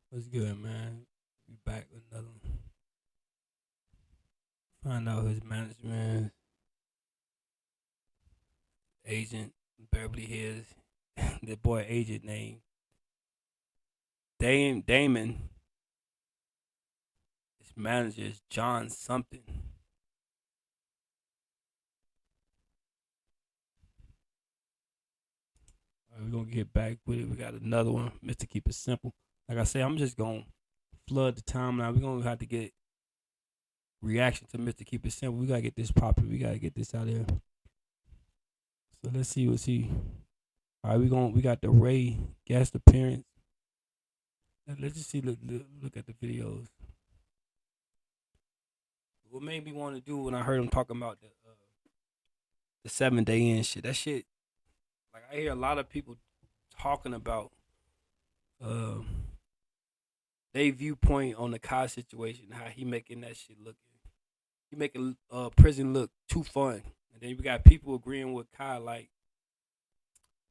What's good, man? We back with another one. Find out his management agent, Beverly Hills. The boy agent named Damon. His manager is John something. We're gonna get back with it. We got another one, Mr. Keep It Simple. Like I say, I'm just gonna flood the timeline. We're gonna have to get reaction to Mr. Keep It Simple. We gotta get this popping. We gotta get this out here. So let's see what's he. All right, we got the Ray guest appearance. Let's just see. Look at the videos. What made me want to do when I heard him talking about the 7 day in shit. That shit. Like I hear a lot of people talking about uh, they viewpoint on the Kai situation, how he making that shit look. He making prison look too fun. And then we got people agreeing with Kai. Like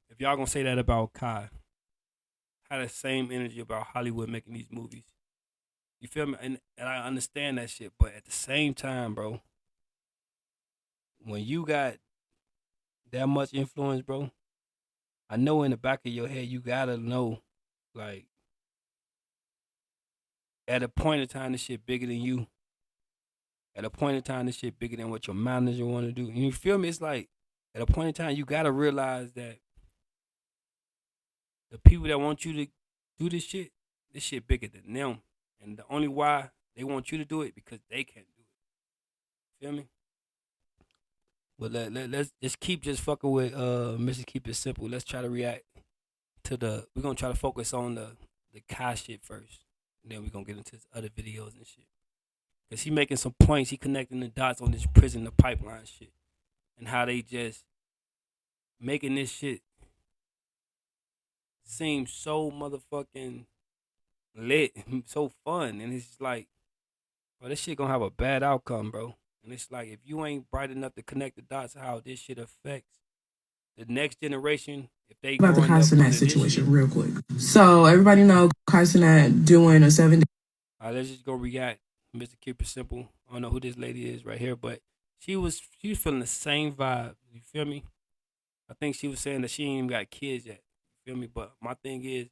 if y'all gonna say that about Kai, had the same energy about Hollywood making these movies. You feel me? And I understand that shit, but at the same time, bro, when you got that much influence, bro, I know in the back of your head you gotta know, like, at a point in time, this shit bigger than you. At a point in time, this shit bigger than what your manager want to do. You feel me? It's like at a point in time, you gotta realize that the people that want you to do this shit bigger than them, and the only why they want you to do it because they can't do it. Feel me? But let's just keep just fucking with Mr. Keep It Simple. Let's try to react to the. We're gonna try to focus on the Kai shit first, and then we're gonna get into his other videos and shit. Cause he making some points. He connecting the dots on this prison, the pipeline shit, and how they just making this shit seem so motherfucking lit, so fun, and it's like, bro, this shit gonna have a bad outcome, bro. And it's like if you ain't bright enough to connect the dots, how this shit affects the next generation, if they About the growing up cenat under this shit. situation real quick. So everybody know cenat doing a 7 day. All right, let's just go react. Mr. Keep It Simple. I don't know who this lady is right here, but she was feeling the same vibe. You feel me? I think she was saying that she ain't even got kids yet. You feel me? But my thing is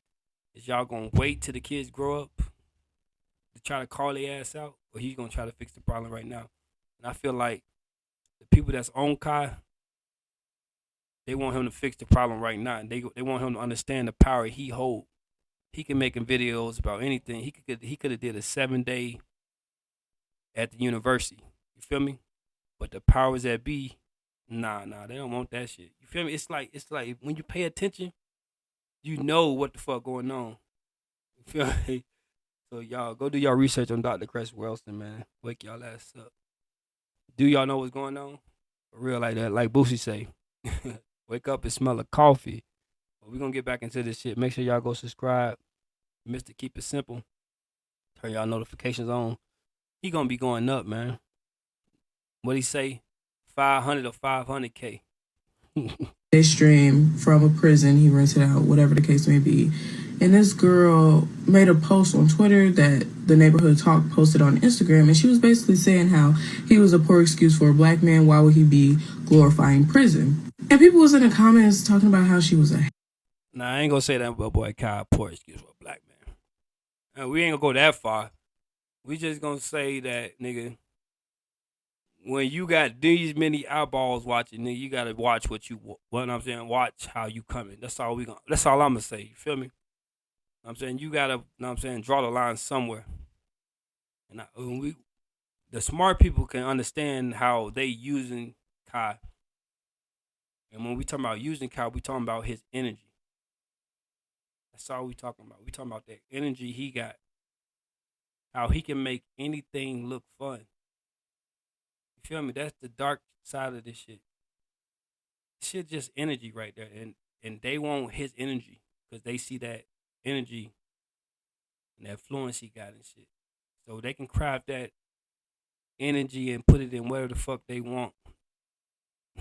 y'all gonna wait till the kids grow up to try to call their ass out, or he's gonna try to fix the problem right now? And I feel like the people that's on Kai, they want him to fix the problem right now. And they want him to understand the power he hold. He can make videos about anything. He could have did a 7 day at the university. You feel me? But the powers that be, nah, they don't want that shit. You feel me? It's like when you pay attention, you know what the fuck going on. You feel me? So y'all go do y'all research on Dr. Cress Welston, man. Wake y'all ass up. Do y'all know what's going on? For real, like that, like Boosie say. Wake up and smell of coffee. But we're gonna get back into this shit. Make sure y'all go subscribe. Mr. Keep It Simple. Turn y'all notifications on. He gonna be going up, man. What he say? 500 or 500K. They stream from a prison he rented out, whatever the case may be. And this girl made a post on Twitter that the neighborhood talk posted on Instagram, and she was basically saying how he was a poor excuse for a black man. Why would he be glorifying prison? And people was in the comments talking about how she was a. Nah, I ain't gonna say that about boy Kyle poor excuse for a black man. And we ain't gonna go that far. We just gonna say that, nigga, when you got these many eyeballs watching, nigga, you gotta watch what I'm saying, watch how you coming. That's all I'm gonna say. You feel me? I'm saying you gotta, I'm saying, draw the line somewhere. And the smart people can understand how they using Kai. And when we talking about using Kai, we talking about his energy. That's all we talking about. We talking about that energy he got. How he can make anything look fun. You feel me? That's the dark side of this shit. Shit just energy right there. And they want his energy because they see that energy and that fluence he got and shit. So they can craft that energy and put it in whatever the fuck they want.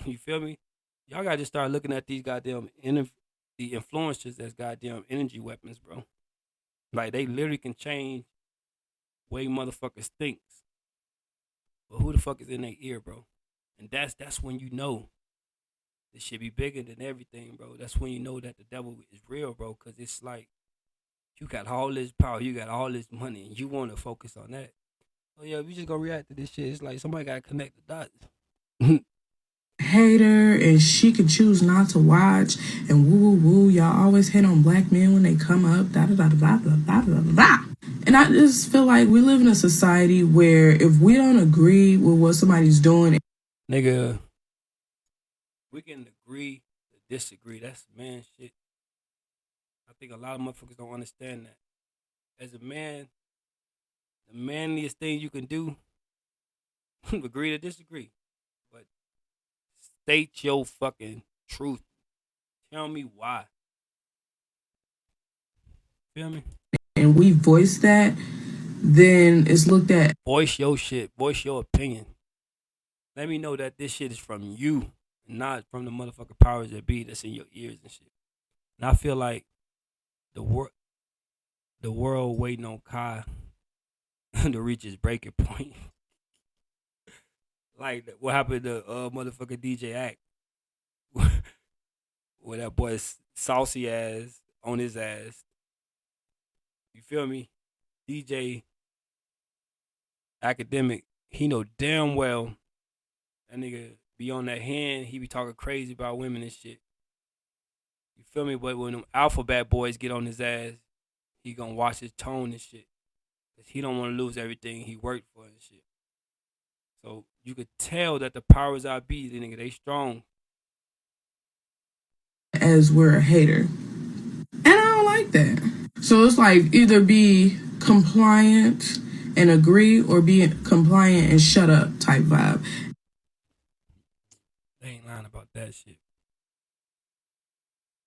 You feel me? Y'all gotta just start looking at these goddamn the influencers as goddamn energy weapons, bro. Like they literally can change way motherfuckers thinks. But who the fuck is in their ear, bro? And that's when you know this shit be bigger than everything, bro. That's when you know that the devil is real, bro. Cause it's like you got all this power, you got all this money, and you want to focus on that. Oh yeah, we just gonna react to this shit. It's like somebody gotta connect the dots. Hater, and she could choose not to watch, and woo woo woo, y'all always hate on black men when they come up, da da da da da da da da da. And I just feel like we live in a society where if we don't agree with what somebody's doing, Nigga, we can agree to disagree. That's man shit. I think a lot of motherfuckers don't understand that. As a man, the manliest thing you can do, agree to disagree. But state your fucking truth. Tell me why. Feel me? and we voice that, then it's looked at Voice your shit. Voice your opinion. Let me know that this shit is from you, not from the motherfucking powers that be that's in your ears and shit. And I feel like the world waiting on Kai to reach his breaking point. Like what happened to motherfucking DJ Act, where that boy's saucy ass on his ass. You feel me? DJ Academic, he know damn well that nigga be on that hand. He be talking crazy about women and shit. You feel me? But when them alphabet boys get on his ass, he gonna watch his tone and shit. Cause he don't want to lose everything he worked for and shit. So you could tell that the powers I be, the nigga, they strong. as we're a hater. And I don't like that. So it's like either be compliant and agree or be compliant and shut up type vibe. They ain't lying about that shit.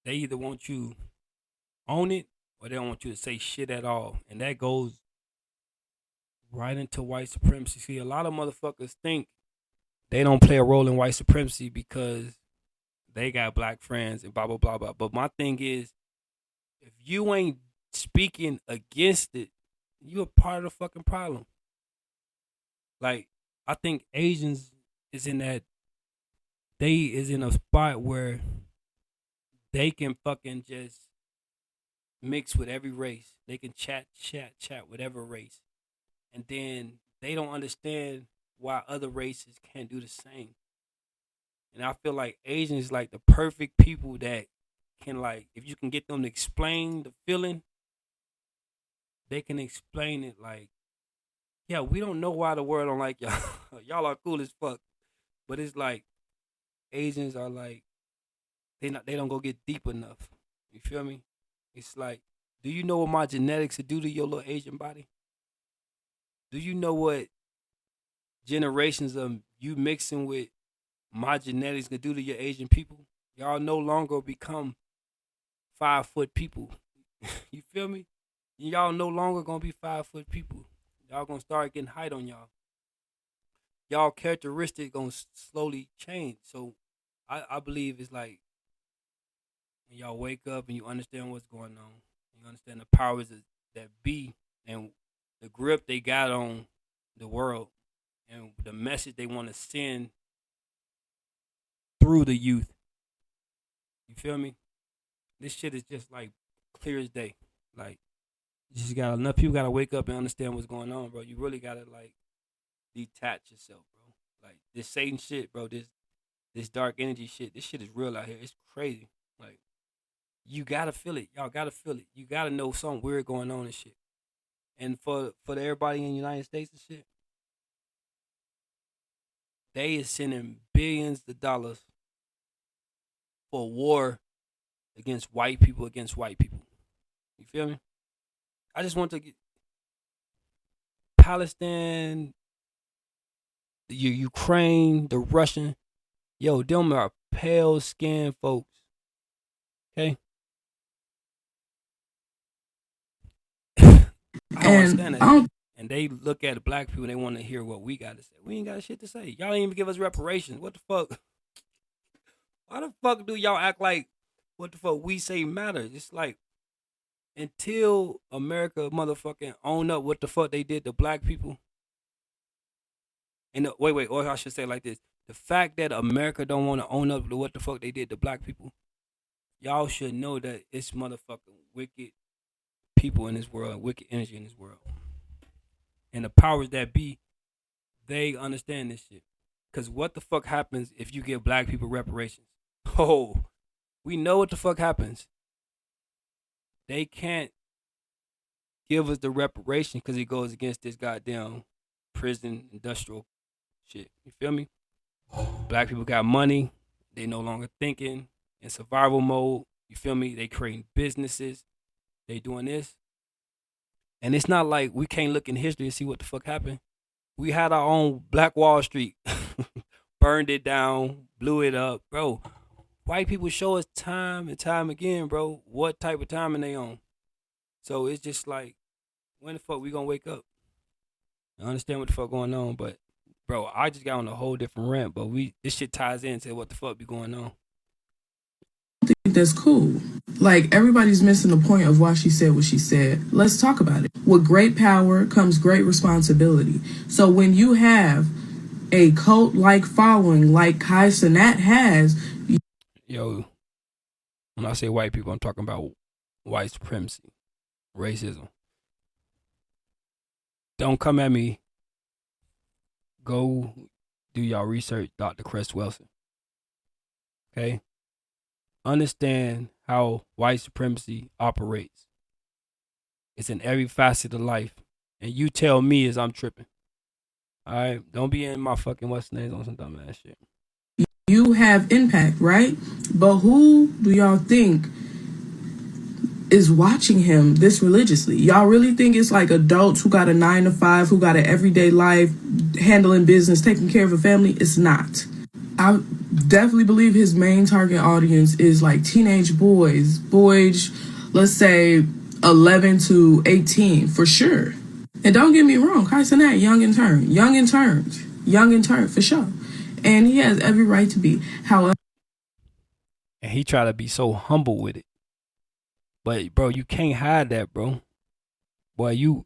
They either want you own it or they don't want you to say shit at all. And that goes right into white supremacy. See, a lot of motherfuckers think they don't play a role in white supremacy because they got black friends and blah, blah, blah, blah. But my thing is, if you ain't speaking against it, you a part of the fucking problem. Like, I think Asians is in that, they is in a spot where they can fucking just mix with every race. They can chat with every race. And then they don't understand why other races can't do the same. And I feel like Asians like the perfect people that can, like, if you can get them to explain the feeling, they can explain it like, yeah, we don't know why the world don't like y'all. Y'all are cool as fuck. But it's like Asians are like, they don't go get deep enough. You feel me? It's like, do you know what my genetics would do to your little Asian body? Do you know what generations of you mixing with my genetics could do to your Asian people? Y'all no longer become 5-foot people. You feel me? Y'all no longer gonna be 5-foot people. Y'all gonna start getting height on y'all. Y'all characteristics gonna slowly change. So I believe it's like when y'all wake up and you understand what's going on, you understand the powers that be and the grip they got on the world and the message they want to send through the youth. You feel me? This shit is just like clear as day. Like, you just got enough people gotta wake up and understand what's going on, bro. You really gotta like detach yourself, bro. Like this Satan shit, bro. This dark energy shit. This shit is real out here. It's crazy. Like you gotta feel it. Y'all gotta feel it. You gotta know something weird going on and shit. And for everybody in the United States and shit, they is sending billions of dollars for war against white people against white people. You feel me? I just want to get Palestine, the Ukraine, the Russian. Yo, them are pale skinned folks. Okay? I don't understand And that I shit. don't And they look at the black people, they want to hear what we got to say. We ain't got shit to say. Y'all ain't even give us reparations. What the fuck? Why the fuck do y'all act like what the fuck we say matters? It's like until America motherfucking own up what the fuck they did to black people. And wait, or I should say it like this: the fact that America don't want to own up to what the fuck they did to black people, y'all should know that it's motherfucking wicked people in this world, wicked energy in this world, and the powers that be, they understand this shit. Cause what the fuck happens if you give black people reparations? Oh, we know what the fuck happens. They can't give us the reparation because it goes against this goddamn prison industrial shit. You feel me? Black people got money. They no longer thinking in survival mode. You feel me? They creating businesses. They doing this. And it's not like we can't look in history and see what the fuck happened. We had our own Black Wall Street. Burned it down, blew it up. Bro, white people show us time and time again, bro, what type of timing they on. So it's just like, when the fuck we gonna wake up? I understand what the fuck going on, but bro, I just got on a whole different rant, but this shit ties into what the fuck be going on. I think that's cool. Like, everybody's missing the point of why she said what she said. Let's talk about it. With great power comes great responsibility. So when you have a cult-like following like cenat has. Yo, when I say white people, I'm talking about white supremacy, racism. Don't come at me. Go do y'all research, Dr. Cress Wilson. Okay? Understand how white supremacy operates. It's in every facet of life. And you tell me as I'm tripping. All right? Don't be in my fucking what's names on some dumb ass shit. You have impact, right? But who do y'all think is watching him this religiously? Y'all really think it's like adults who got a 9 to 5, who got an everyday life, handling business, taking care of a family? It's not. I definitely believe his main target audience is like teenage boys, let's say 11 to 18 for sure. And don't get me wrong, cenat, young in turn for sure. And he has every right to be. However, and he try to be so humble with it. But bro, you can't hide that, bro. Boy, you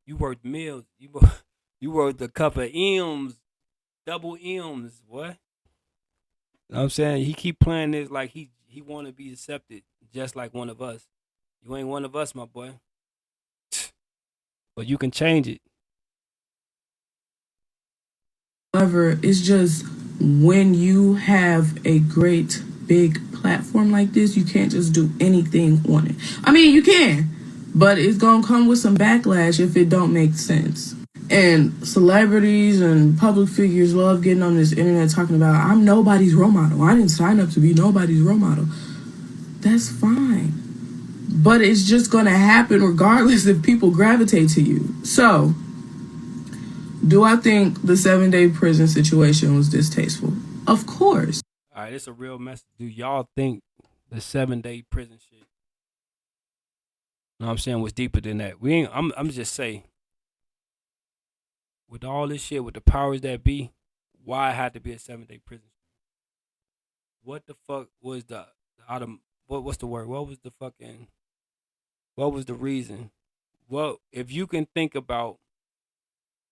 worked meals. You worked a couple of M's, double M's, boy. You know what I'm saying? He keep playing this like he want to be accepted just like one of us. You ain't one of us, my boy. But you can change it. However, it's just when you have a great big platform like this, you can't just do anything on it. I mean, you can, but it's gonna come with some backlash if it don't make sense. And celebrities and public figures love getting on this internet talking about, I'm nobody's role model. I didn't sign up to be nobody's role model. That's fine. But it's just gonna happen regardless if people gravitate to you. So, do I think the 7-day prison situation was distasteful? Of course. All right, it's a real message. Do y'all think the 7-day prison shit, you know what I'm saying, was deeper than that? I'm just saying, with all this shit, with the powers that be, why it had to be a 7-day prison? What the fuck was what's the word? What was the reason? Well, if you can think about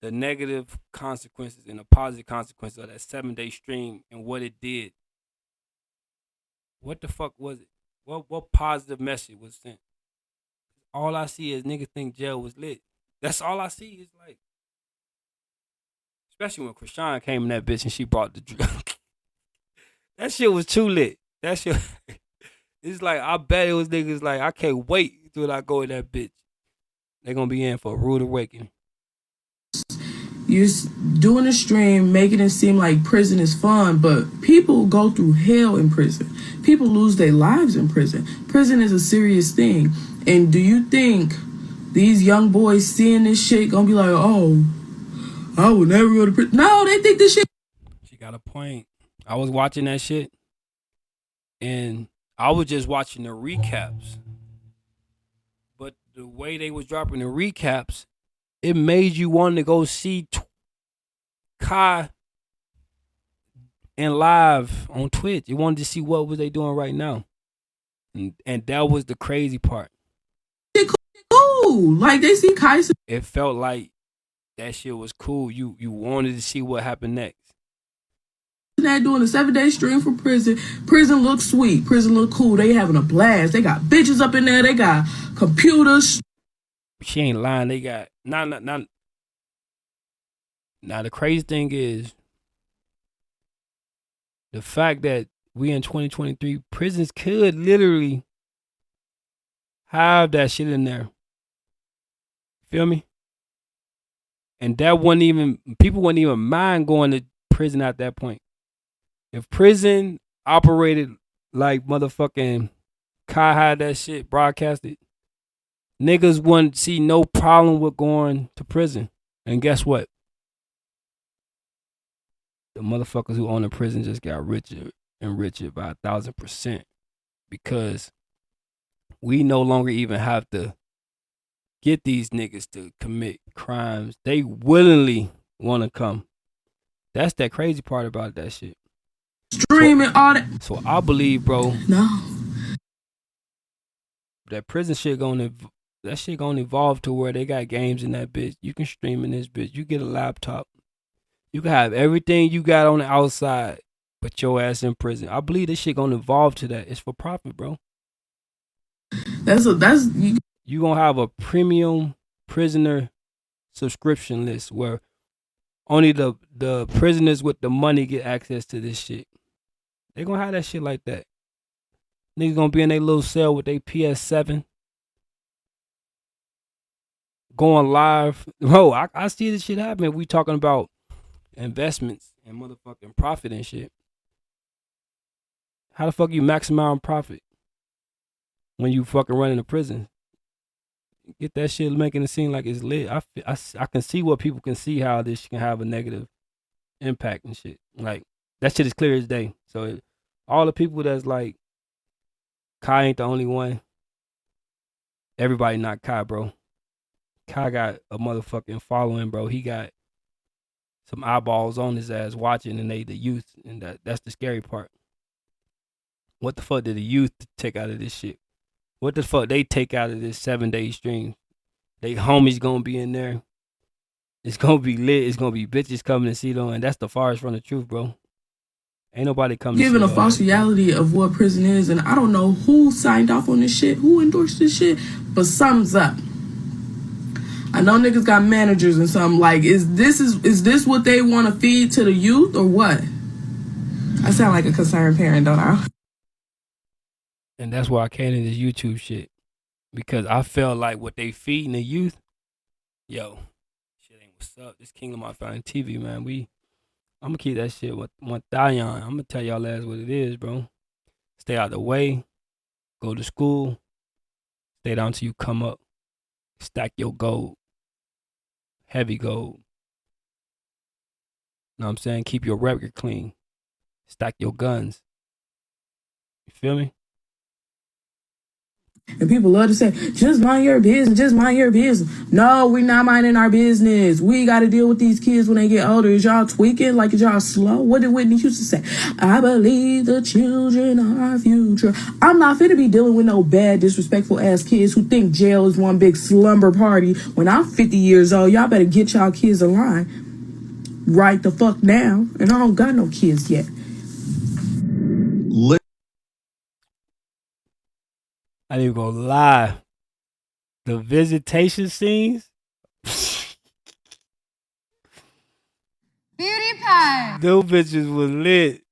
the negative consequences and the positive consequences of that 7-day stream and what it did, what the fuck was it? What positive message was sent? All I see is niggas think jail was lit. That's all I see is like, especially when Krishan came in that bitch and she brought the drug. That shit was too lit. That shit, it's like, I bet it was niggas like, I can't wait till I go in that bitch. They're gonna be in for a rude awakening. You're doing a stream, making it seem like prison is fun, but people go through hell in prison. People lose their lives in prison. Prison is a serious thing. And do you think these young boys seeing this shit gonna be like, oh, I would never go to prison? No, they think this shit. She got a point. I was watching that shit, and I was just watching the recaps. But the way they was dropping the recaps, it made you want to go see Kai in live on Twitch. You wanted to see what was they doing right now. And that was the crazy part. cool. Like they see Kai It felt like that shit was cool. You wanted to see what happened next. Cenat doing a 7-day stream for prison. Prison looks sweet. Prison look cool. They having a blast. They got bitches up in there. They got computers. She ain't lying. They got not. Now the crazy thing is the fact that we in 2023, prisons could literally have that shit in there. Feel me? And that wasn't even, people wouldn't even mind going to prison at that point. If prison operated like motherfucking Kai had that shit broadcasted, niggas wouldn't see no problem with going to prison. And guess what? The motherfuckers who own the prison just got richer and richer by 1,000%, because we no longer even have to get these niggas to commit crimes. They willingly want to come. That's that crazy part about that shit. Streaming all that. So I believe, bro, No. that prison shit gonna evolve to where they got games in that bitch. You can stream in this bitch. You get a laptop. You can have everything you got on the outside, but your ass in prison. I believe this shit gonna evolve to that. It's for profit, bro. You gonna have a premium prisoner subscription list where only the prisoners with the money get access to this shit. They gonna have that shit like that. Niggas gonna be in their little cell with their PS7, going live. Bro, I see this shit happen. We talking about investments and motherfucking profit and shit. How the fuck you maximize profit when you fucking running a prison? Get that shit making it seem like it's lit. I can see what people can see how this can have a negative impact and shit. Like, that shit is clear as day. So all the people that's like, Kai ain't the only one. Everybody not Kai, bro. Kai got a motherfucking following, bro. He got some eyeballs on his ass watching, and they the youth, and that's the scary part. What the fuck did the youth take out of this shit? What the fuck they take out of this 7-day stream? They homies gonna be in there. It's gonna be lit. It's gonna be bitches coming to see them, and that's the farthest from the truth, bro. Ain't nobody coming. Giving a false reality of what prison is, and I don't know who signed off on this shit, who endorsed this shit, but something's up. I know niggas got managers and something. Like, is this what they want to feed to the youth or what? I sound like a concerned parent, don't I? And that's why I came in this YouTube shit, because I felt like what they feeding the youth, yo, shit ain't what's up. This KingLamontFamliyTv, man. I'm gonna keep that shit with Thayan. I'm gonna tell y'all ass what it is, bro. Stay out the way. Go to school. Stay down till you come up. Stack your gold. Heavy gold. Know what I'm saying? Keep your record clean. Stack your guns. You feel me? And people love to say, just mind your business, just mind your business. No, we not minding our business. We got to deal with these kids when they get older. Is y'all tweaking? Like, is y'all slow? What did Whitney used to say? I believe the children are our future. I'm not finna be dealing with no bad, disrespectful ass kids who think jail is one big slumber party. When I'm 50 years old, y'all better get y'all kids in line right the fuck now. And I don't got no kids yet. I ain't even gonna lie. The visitation scenes. Beauty pie. Those bitches was lit.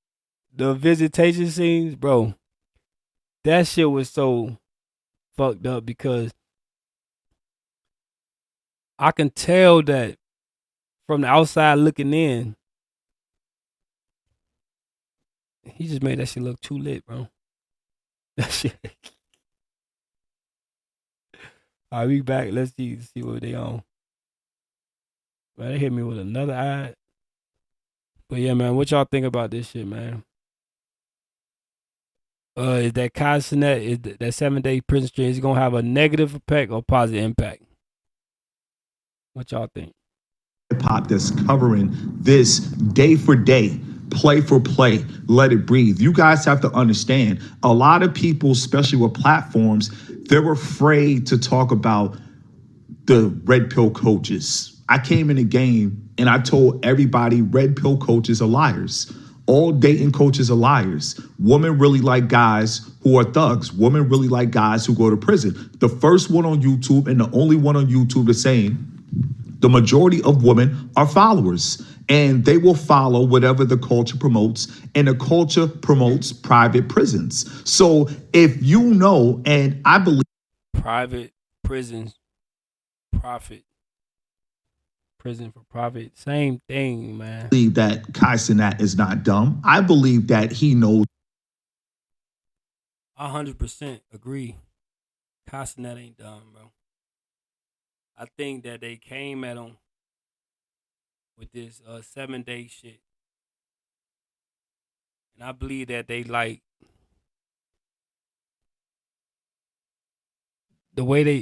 The visitation scenes, bro. That shit was so fucked up because I can tell that from the outside looking in. He just made that shit look too lit, bro. That shit. All right, we back. Let's see what they on. Man, they hit me with another ad. But yeah, man, what y'all think about this shit, man? Is that cenat, is that 7-day prison stream, is it gonna have a negative impact or positive impact? What y'all think? Hip hop that's covering this day for day, play for play, let it breathe. You guys have to understand, a lot of people, especially with platforms, they're afraid to talk about the red pill coaches. I came in the game and I told everybody red pill coaches are liars. All dating coaches are liars. Women really like guys who are thugs. Women really like guys who go to prison. The first one on YouTube and the only one on YouTube is saying the majority of women are followers and they will follow whatever the culture promotes, and the culture promotes private prisons. So if you know, and I believe Private prisons, profit. Prison for profit. Same thing, man. that cenat is not dumb. I believe that he knows 100% agree. Castanet ain't dumb, bro. I think that they came at him with this 7-day shit. And I believe that they like the way they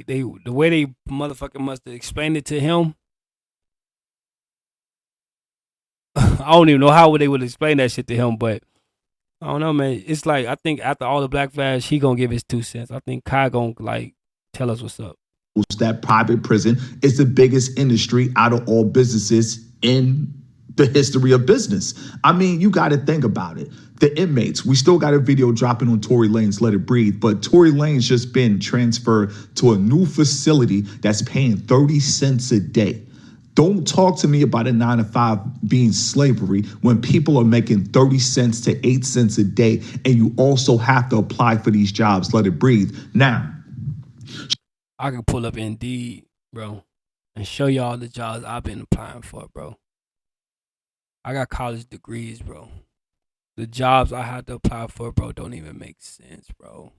motherfucker must have explained it to him. I don't even know how they would explain that shit to him, but I don't know, man. It's like I think after all the Black Flash, he gonna give his 2 cents. I think Kai gonna like tell us what's up. that private prison is the biggest industry out of all businesses in the history of business. I mean, you got to think about it. The inmates, we still got a video dropping on Tory Lanez Let It Breathe, but Tory Lanez just been transferred to a new facility that's paying 30 cents a day. Don't talk to me about a 9-to-5 being slavery when people are making 30 cents to 8 cents a day, and you also have to apply for these jobs. Let it breathe. Now, I can pull up Indeed, bro, and show y'all the jobs I've been applying for, bro. I got college degrees, bro. The jobs I had to apply for, bro, don't even make sense, bro.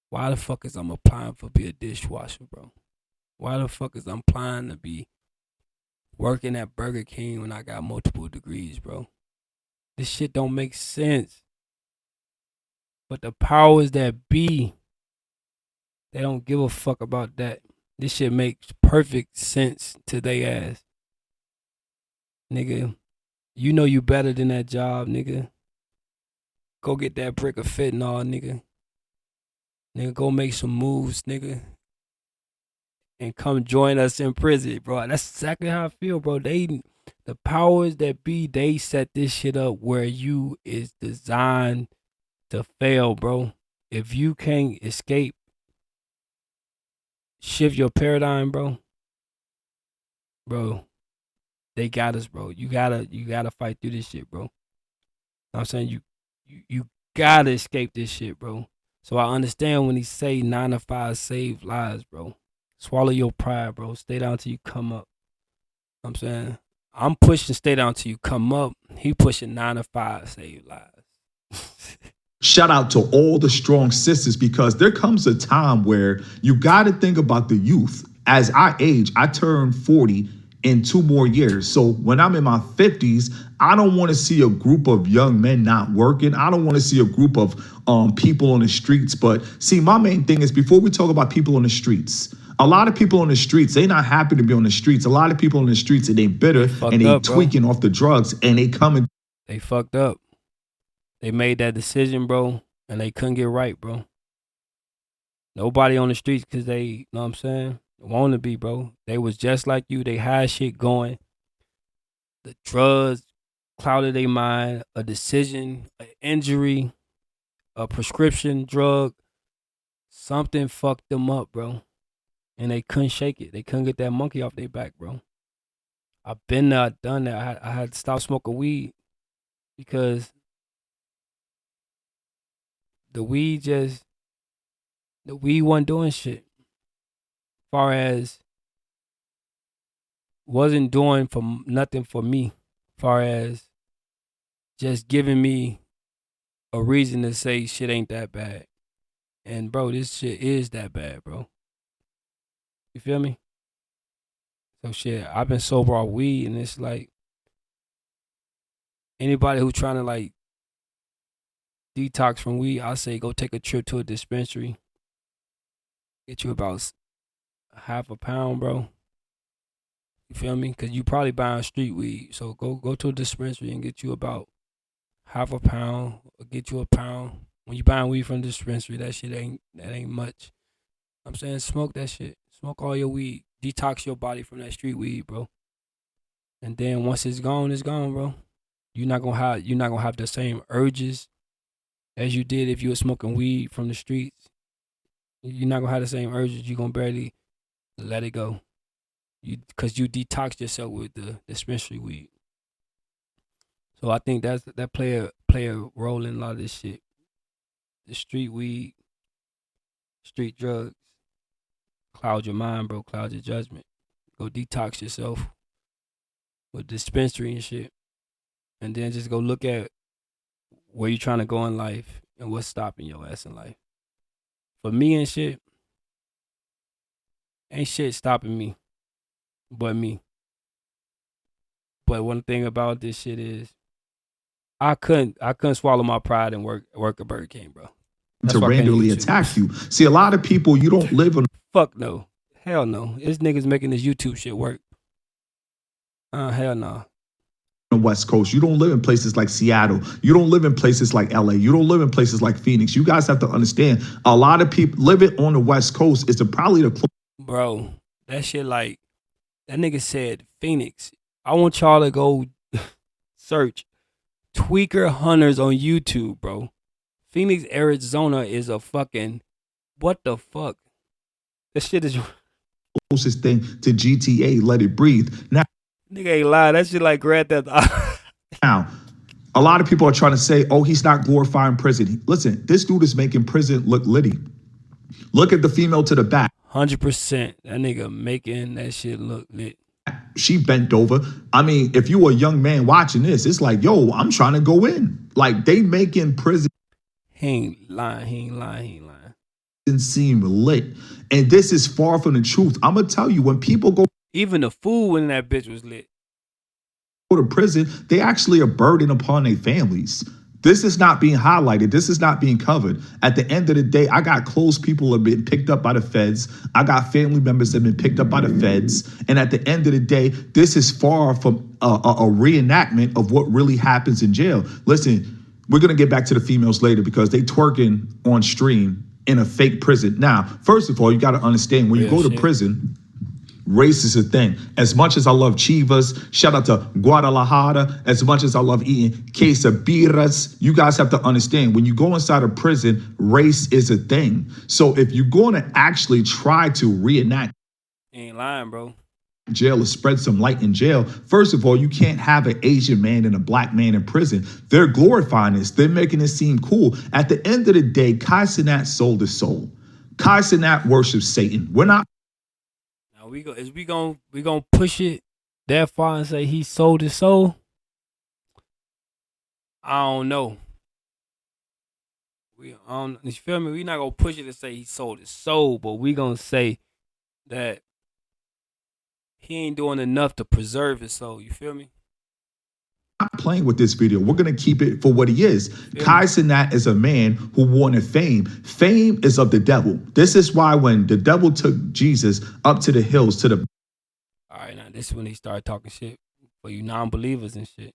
Why the fuck is I'm applying for be a dishwasher, bro? Why the fuck is I'm applying to be working at Burger King when I got multiple degrees, bro? This shit don't make sense. But the powers that be, they don't give a fuck about that. This shit makes perfect sense to they ass. Nigga, you know you better than that job, nigga. Go get that brick of fentanyl, nigga. Nigga, go make some moves, nigga. And come join us in prison, bro. That's exactly how I feel, bro. The powers that be, they set this shit up where you is designed to fail, bro. If you can't escape, shift your paradigm, bro. Bro, they got us, bro. You gotta fight through this shit, bro. You know what I'm saying? You gotta escape this shit, bro. So I understand when he say 9-to-5 save lives, bro. Swallow your pride, bro. Stay down till you come up. You know what I'm saying? I'm pushing stay down till you come up. He pushing 9-to-5 save lives. shout out to all the strong sisters, because there comes a time where you got to think about the youth. As I age, I turn 40 in 2 more years. So when I'm in my 50s, I don't want to see a group of young men not working. I don't want to see a group of people on the streets. But see, my main thing is, before we talk about people on the streets, a lot of people on the streets, they not happy to be on the streets. A lot of people on the streets, and they bitter, and they tweaking off the drugs, and they coming. They fucked up. They made that decision, bro, and they couldn't get right, bro. Nobody on the streets because they, you know what I'm saying, want to be, bro. They was just like you. They had shit going. The drugs clouded their mind. A decision, an injury, a prescription drug, something fucked them up, bro. And they couldn't shake it. They couldn't get that monkey off their back, bro. I've been there, done that. I had to stop smoking weed because the weed wasn't doing shit. As far as wasn't doing for nothing for me. As far as just giving me a reason to say shit ain't that bad. And bro, this shit is that bad, bro. You feel me? So shit, I've been sober off weed, and it's like anybody who trying to like detox from weed, I say go take a trip to a dispensary. Get you about half a pound, bro. You feel me? Cause you probably buying street weed. So go to a dispensary and get you about half a pound, or get you a pound. When you buying weed from the dispensary, that ain't much. I'm saying smoke that shit. Smoke all your weed. Detox your body from that street weed, bro. And then once it's gone, bro. You're not gonna have the same urges as you did if you were smoking weed from the streets. You're not gonna have the same urges. You're gonna barely let it go. Because you detoxed yourself with the dispensary weed. So I think that play a role in a lot of this shit. The street weed, street drugs, cloud your mind, bro. Cloud your judgment. Go detox yourself with dispensary and shit, and then just go look at where you're trying to go in life and what's stopping your ass in life. For me and shit, ain't shit stopping me, but me. But one thing about this shit is, I couldn't swallow my pride and work at Burger King, bro. That's to why I can't randomly YouTube. attack you. See, a lot of people, you don't live on Fuck no. Hell no. This nigga's making this YouTube shit work. Hell no. the West Coast. You don't live in places like Seattle. You don't live in places like LA. You don't live in places like Phoenix. You guys have to understand, a lot of people living on the West Coast is probably the Bro, that shit like, that nigga said Phoenix. I want y'all to go search Tweaker Hunters on YouTube, bro. Phoenix, Arizona is a fucking, what the fuck? That shit is, closest thing to GTA, Let It Breathe. nigga ain't lie. That shit like Grand Theft. Now, a lot of people are trying to say, oh, he's not glorifying prison. Listen, this dude is making prison look litty. Look at the female to the back. 100%. That nigga making that shit look lit. She bent over. I mean, if you were a young man watching this, it's like, yo, I'm trying to go in. Like, they making prison He ain't lying. seem lit. And this is far from the truth. I'm going to tell you, when people go Even the food when that bitch was lit. to prison, they actually are burden upon their families. This is not being highlighted. This is not being covered. At the end of the day, I got close people who have been picked up by the feds. I got family members that have been picked up by the feds. And at the end of the day, this is far from a reenactment of what really happens in jail. Listen, we're going to get back to the females later because they twerking on stream in a fake prison. Now, first of all, you got to understand, when you go to prison, race is a thing. As much as I love Chivas, shout out to Guadalajara, as much as I love eating quesadillas, you guys have to understand, when you go inside a prison, race is a thing. So if you're going to actually try to reenact Ain't lying, bro. jail or spread some light in jail, first of all, you can't have an Asian man and a black man in prison. They're glorifying this. They're making it seem cool. At the end of the day, cenat sold his soul. Cenat worships Satan. We're not We gonna push it that far and say he sold his soul? I don't know. You feel me? We not gonna push it and say he sold his soul, but we gonna say that he ain't doing enough to preserve his soul. You feel me? playing with this video. We're going to keep it for what he is. cenat is a man who wanted fame. Fame is of the devil. This is why when the devil took Jesus up to the hills, to the All right, now this is when he started talking shit for you non-believers and shit.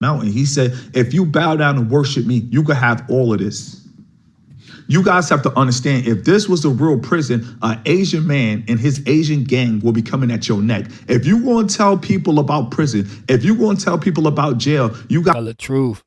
mountain, he said, if you bow down and worship me, you can have all of this. You guys have to understand, if this was a real prison, an Asian man and his Asian gang will be coming at your neck. If you want to tell people about prison, if you want to tell people about jail, you got Tell the truth.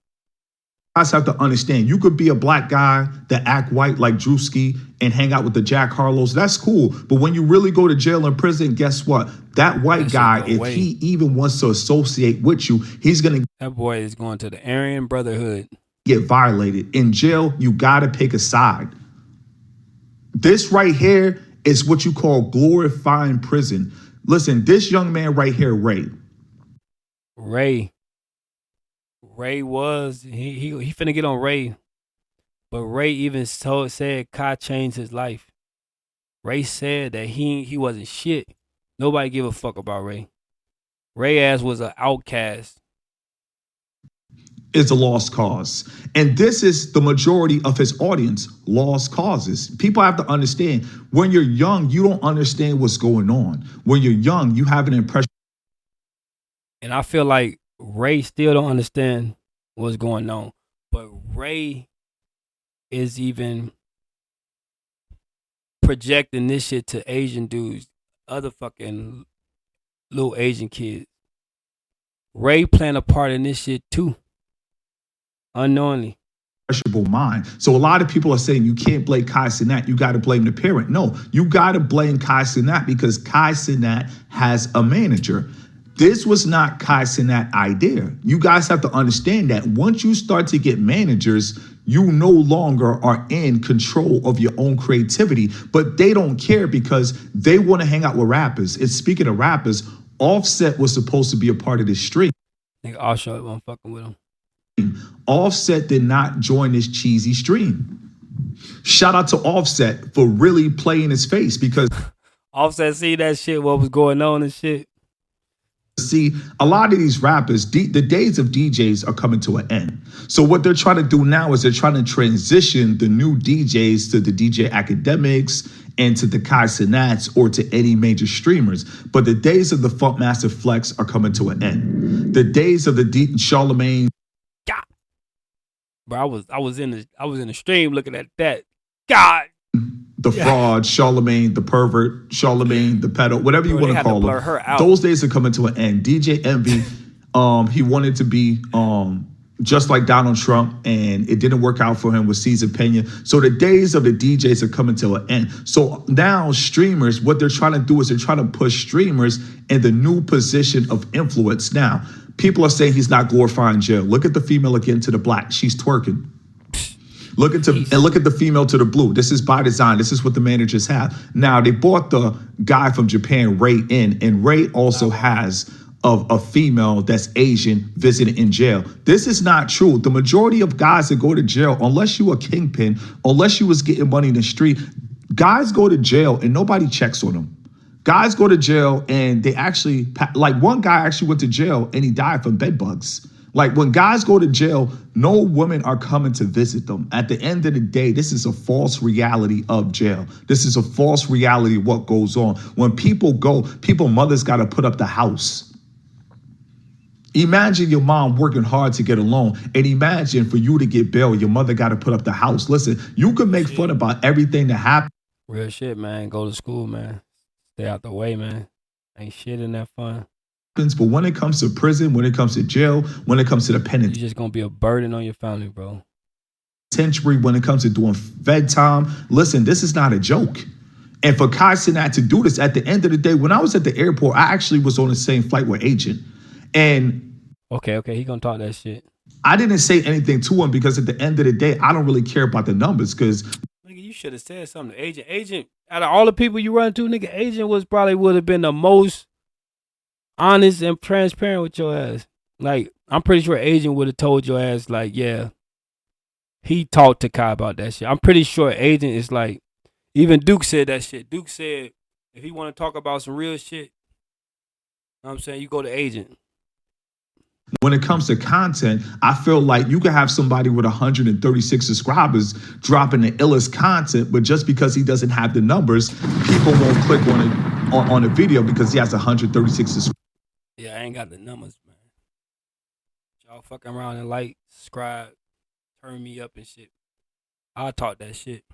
guys have to understand, you could be a black guy that act white like Drewski and hang out with the Jack Harlows. That's cool. But when you really go to jail and prison, guess what? That white guy, if he even wants to associate with you, he's going to... That boy is going to the Aryan Brotherhood. Get violated. In jail, you got to pick a side. This right here is what you call glorifying prison. Listen, this young man right here, Ray was he finna get on Ray, but Ray even said Kai changed his life. Ray said that he wasn't shit. Nobody give a fuck about Ray. Ray ass was an outcast. Is a lost cause. And this is the majority of his audience, lost causes. People have to understand, when you're young, you don't understand what's going on. When you're young, you have an impression. And I feel like Ray still don't understand what's going on. But Ray is even projecting this shit to Asian dudes, other fucking little Asian kids. Ray playing a part in this shit too, unknowingly. Impressionable mind. So a lot of people are saying you can't blame Kai Cenat, you got to blame the parent. No, you got to blame Kai Cenat because Kai Cenat has a manager. This was not Kai Cenat's idea. You guys have to understand that once you start to get managers, you no longer are in control of your own creativity, but they don't care because they want to hang out with rappers. And speaking of rappers, Offset was supposed to be a part of this stream. Nigga, Offset wasn't fucking with him. Offset did not join this cheesy stream. Shout out to Offset for really playing his face because Offset see that shit, what was going on and shit. see, a lot of these rappers, the days of DJs are coming to an end. So what they're trying to do now is they're trying to transition the new DJs to the DJ Academics and to the Kai Cenats or to any major streamers. But the days of the Funkmaster Flex are coming to an end. The days of the Charlemagne. God. Bro, I was in the stream looking at that. God. The fraud, Charlemagne, the pervert, Charlemagne, the pedo, whatever you want to call him. Those days are coming to an end. DJ Envy, he wanted to be just like Donald Trump, and it didn't work out for him with Cesar Pena. So the days of the DJs are coming to an end. So now streamers, what they're trying to do is they're trying to push streamers in the new position of influence. Now, people are saying he's not glorifying jail. Look at the female again to the black. She's twerking. Look at the female to the blue. This is by design. This is what the managers have. Now, they brought the guy from Japan, Ray, in, and Ray also has a female that's Asian visiting in jail. This is not true. The majority of guys that go to jail, unless you a kingpin, unless you was getting money in the street, guys go to jail and nobody checks on them. Guys go to jail and they actually, like one guy actually went to jail and he died from bed bugs. Like when guys go to jail, no women are coming to visit them. At the end of the day, this is a false reality of jail. This is a false reality of what goes on. When people go, mothers got to put up the house. Imagine your mom working hard to get a loan, and imagine for you to get bail, your mother got to put up the house. Listen, you can make fun about everything that happens. Real shit, man. Go to school, man. Stay out the way, man. Ain't shit in that fun. But when it comes to prison, when it comes to jail, when it comes to the penitentiary, you're just gonna be a burden on your family, bro. When it comes to doing fed time, listen, this is not a joke. And for Kai Cenat to do this, at the end of the day, when I was at the airport, I actually was on the same flight with Agent. And okay, he gonna talk that shit. I didn't say anything to him because at the end of the day, I don't really care about the numbers because nigga, you should have said something to Agent. Agent, out of all the people you run into, nigga, Agent would have been the most honest and transparent with your ass. Like, I'm pretty sure Agent would have told your ass, like, yeah, he talked to Kai about that shit. I'm pretty sure Agent is like, even Duke said that shit. Duke said, if he want to talk about some real shit, you know what I'm saying, you go to Agent. When it comes to content, I feel like you can have somebody with 136 subscribers dropping the illest content, but just because he doesn't have the numbers, people won't click on it on a video because he has 136 subscribers. Yeah, I ain't got the numbers, man. Y'all fucking around and like, subscribe, turn me up and shit. I'll talk that shit.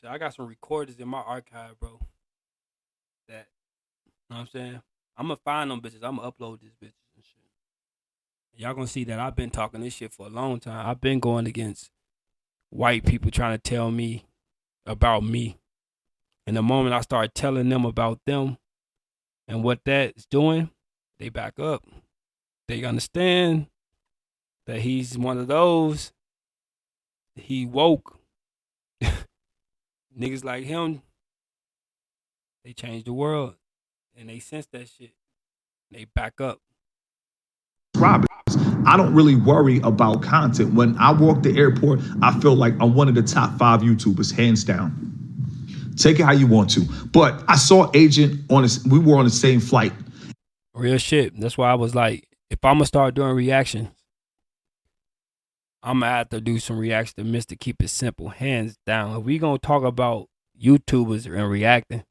I got some recordings in my archive, bro. That, you know what I'm saying? I'm gonna find them bitches. I'm gonna upload this bitches and shit. Y'all gonna see that I've been talking this shit for a long time. I've been going against white people trying to tell me about me. And the moment I start telling them about them and what that's doing, they back up. They understand that he's one of those. He woke. Niggas like him, they changed the world. And they sense that shit. They back up. I don't really worry about content. When I walk the airport, I feel like I'm one of the top 5 YouTubers, hands down. Take it how you want to. But I saw Agent we were on the same flight. Real shit. That's why I was like, if I'm going to start doing reactions, I'm going to have to do some reactions to Mr. Keep It Simple, hands down. If we going to talk about YouTubers and reacting,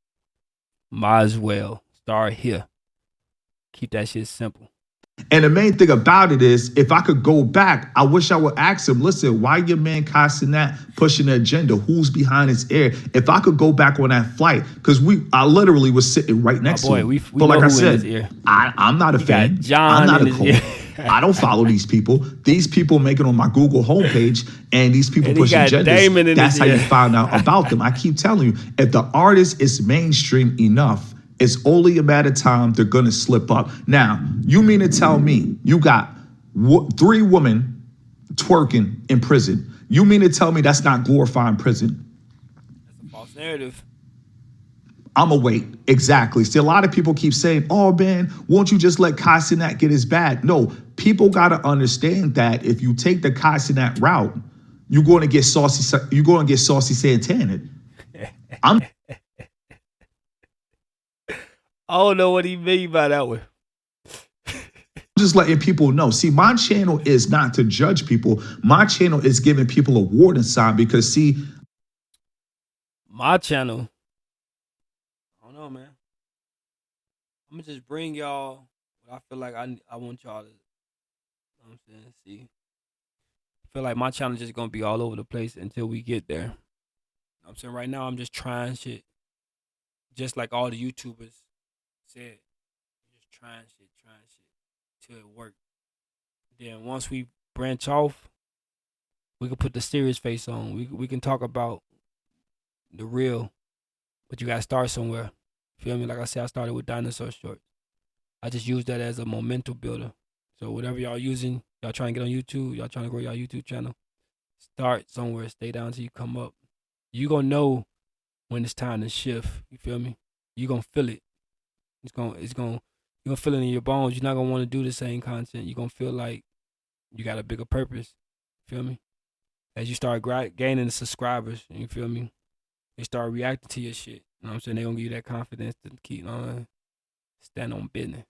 might as well start here. Keep that shit simple. And the main thing about it is, if I could go back, I wish I would ask him, listen, why your man Cenat pushing the agenda? Who's behind his ear? If I could go back on that flight, because I literally was sitting right next to him. We But like know I who in his said, ear. I'm not a fan. Got John I'm not in a his cult. ear. I don't follow these people. These people make it on my Google homepage, and these people And he push got Damon agendas. in That's his how ear. you find out about them. I keep telling you, if the artist is mainstream enough, it's only a matter of time they're gonna slip up. Now, you mean to tell me you got 3 women twerking in prison? You mean to tell me that's not glorifying prison? That's a false narrative. I'm going to wait. Exactly. See, a lot of people keep saying, oh, man, won't you just let Cenat get his bag? No, people got to understand that if you take the Cenat route, you're going to get saucy. You're going to get saucy Santana. I'm I don't know what he mean by that one. just letting people know. See, my channel is not to judge people. My channel is giving people a warning sign because, see, My channel, I don't know, man. I'm gonna just bring y'all what I feel like I want y'all to, you know what I'm saying, see. I feel like my channel just gonna be all over the place until we get there. You know what I'm saying? Right now I'm just trying shit. Just like all the YouTubers said. Just trying shit till it work. Then once we branch off, we can put the serious face on. We can talk about the real, but you gotta start somewhere. Feel me? Like I said, I started with dinosaur shorts. I just use that as a momentum builder. So whatever y'all using, y'all trying to get on YouTube, y'all trying to grow y'all YouTube channel, start somewhere, stay down till you come up. You gonna know when it's time to shift. You feel me? You gonna feel it. You're gonna feel it in your bones. You're not gonna want to do the same content. You're gonna feel like you got a bigger purpose. Feel me? As you start gaining the subscribers, you feel me? They start reacting to your shit. You know what I'm saying? They gonna give you that confidence to keep on stand on business.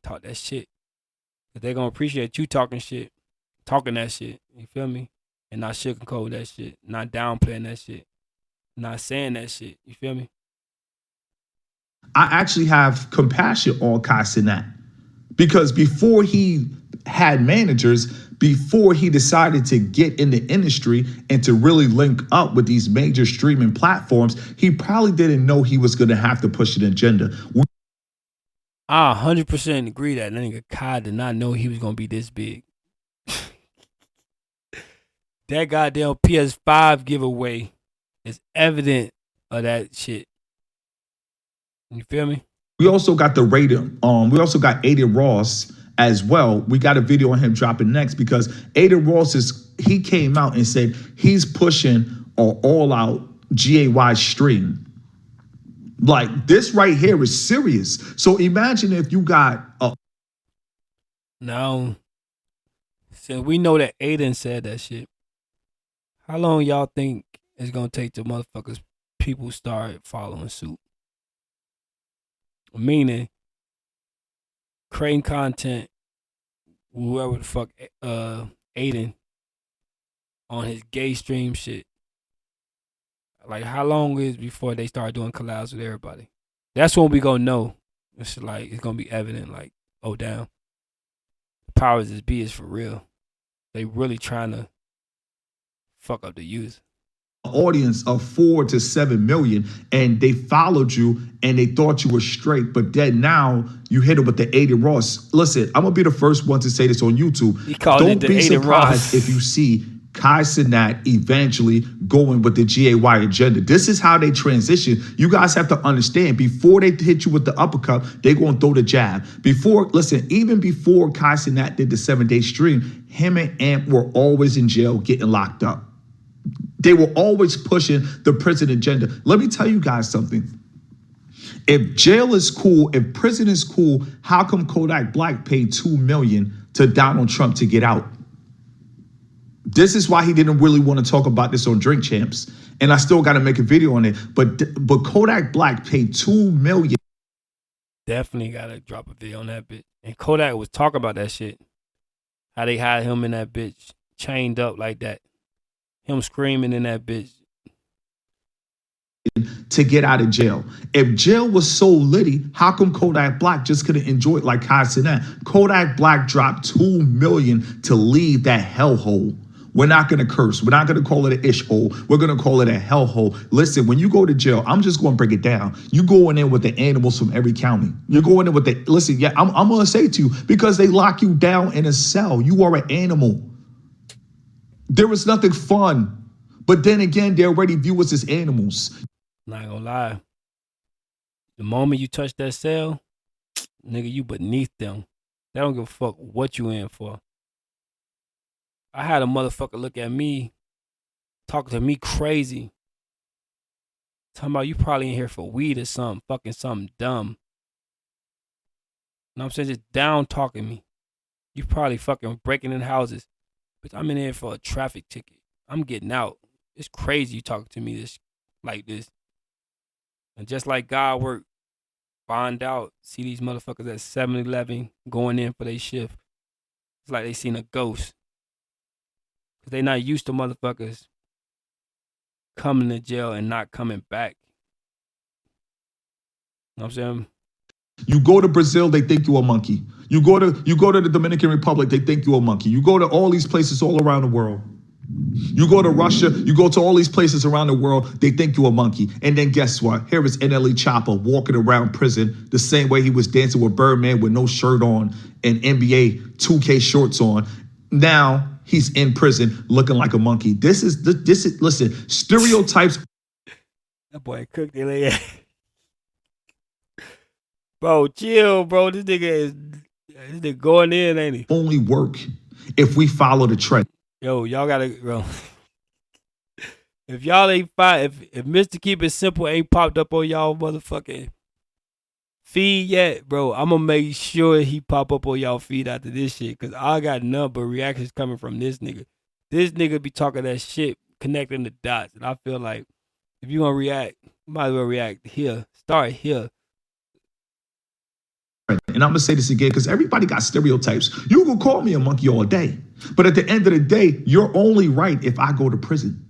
Talk that shit. Cause they gonna appreciate you talking shit, talking that shit. You feel me? And not sugarcoat that shit, not downplaying that shit, not saying that shit. You feel me? I actually have compassion on Cenat because before he had managers, before he decided to get in the industry and to really link up with these major streaming platforms, he probably didn't know he was going to have to push an agenda. I 100% agree that nigga Kai did not know he was gonna be this big. That goddamn PS5 giveaway is evident of that shit. You feel me? We also got we also got Aiden Ross as well. We got a video on him dropping next because Aiden Ross he came out and said he's pushing an all-out GAY stream. Like, this right here is serious. So imagine if you got Now, since we know that Aiden said that shit, how long y'all think it's gonna take till motherfuckers people start following suit? Meaning, creating content, whoever the fuck Aiden on his gay stream shit. Like, how long is before they start doing collabs with everybody? That's when we gonna know. It's like it's gonna be evident. Like, oh damn, the powers that be is for real. They really trying to fuck up the youth. audience of 4 to 7 million and they followed you and they thought you were straight, but then now you hit it with the Aiden Ross. Listen, I'm gonna be the first one to say this on YouTube. He called Don't it the be Aiden surprised Ross. if you see Cenat eventually going with the GAY agenda. This is how they transition. You guys have to understand, before they hit you with the uppercut, they gonna throw the jab. Even before Cenat did the 7-day stream, him and Amp were always in jail getting locked up. They were always pushing the prison agenda. Let me tell you guys something. If jail is cool, if prison is cool, how come Kodak Black paid $2 million to Donald Trump to get out? This is why he didn't really want to talk about this on Drink Champs. And I still got to make a video on it. But Kodak Black paid $2 million. Definitely gotta drop a video on that bitch. And Kodak was talking about that shit. How they had him in that bitch chained up like that. Him screaming in that bitch. to get out of jail. If jail was so litty, how come Kodak Black just couldn't enjoy it like cenat? Kodak Black dropped $2 million to leave that hellhole. We're not going to curse. We're not going to call it an ish hole. We're going to call it a hellhole. Listen, when you go to jail, I'm just going to break it down. You going in with the animals from every county. You're going in with the, listen, yeah, I'm going to say to you, because they lock you down in a cell. You are an animal. There is nothing fun. But then again, they already view us as animals. Not gonna lie. The moment you touch that cell, nigga, you beneath them. They don't give a fuck what you in for. I had a motherfucker look at me, talking to me crazy. Talking about you probably in here for weed or something, fucking something dumb. You know what I'm saying? Just down talking me. You probably fucking breaking in houses. But I'm in here for a traffic ticket. I'm getting out. It's crazy you talking to me this like this. And just like God work, find out, see these motherfuckers at 7-Eleven going in for their shift. It's like they seen a ghost. Because they not used to motherfuckers coming to jail and not coming back. You know what I'm saying? You go to Brazil, they think you a monkey. You go to the Dominican Republic, they think you a monkey. You go to all these places all around the world. You go to Russia, you go to all these places around the world, they think you a monkey. And then guess what? Here is NLE Chopper walking around prison the same way he was dancing with Birdman with no shirt on and NBA 2K shorts on. Now he's in prison looking like a monkey. This is listen, stereotypes. That boy cooked it like bro, chill, bro. This nigga going in, ain't he? Only work if we follow the trend. Yo, y'all gotta, bro. If y'all ain't if Mr. Keep It Simple ain't popped up on y'all motherfucking feed yet, bro, I'm gonna make sure he pop up on y'all feed after this shit. Cause I got none but reactions coming from this nigga. This nigga be talking that shit, connecting the dots. And I feel like if you gonna react, you might as well react here. Start here. And I'm going to say this again because everybody got stereotypes. You can call me a monkey all day. But at the end of the day, you're only right if I go to prison.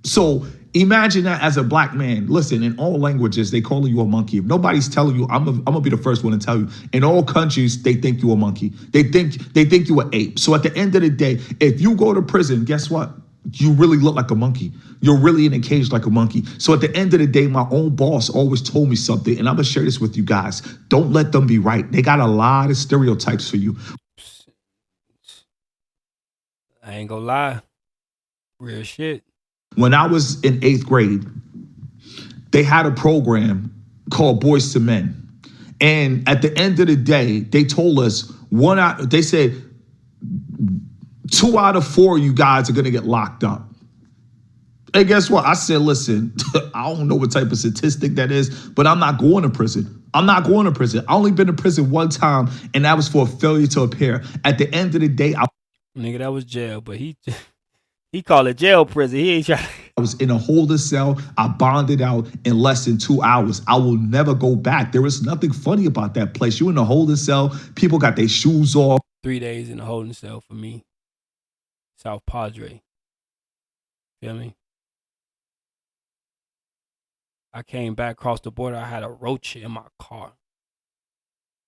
So imagine that as a black man. Listen, in all languages, they call you a monkey. If nobody's telling you, I'm going to be the first one to tell you. In all countries, they think you a monkey. They think you an ape. So at the end of the day, if you go to prison, guess what? You really look like a monkey. You're really in a cage like a monkey. So at the end of the day, my own boss always told me something, and I'm going to share this with you guys. Don't let them be right. They got a lot of stereotypes for you. I ain't gonna lie. Real shit. When I was in 8th grade, they had a program called Boys to Men. And at the end of the day, they told us they said 2 out of 4 of you guys are going to get locked up. And guess what? I said, listen, I don't know what type of statistic that is, but I'm not going to prison. I'm not going to prison. I only been to prison one time, and that was for a failure to appear. At the end of the day, nigga, that was jail, but he called it jail prison. He ain't trying. I was in a holding cell. I bonded out in less than 2 hours. I will never go back. There is nothing funny about that place. You in a holding cell. People got their shoes off. 3 days in a holding cell for me. South Padre. Feel me? I came back across the border. I had a roach in my car.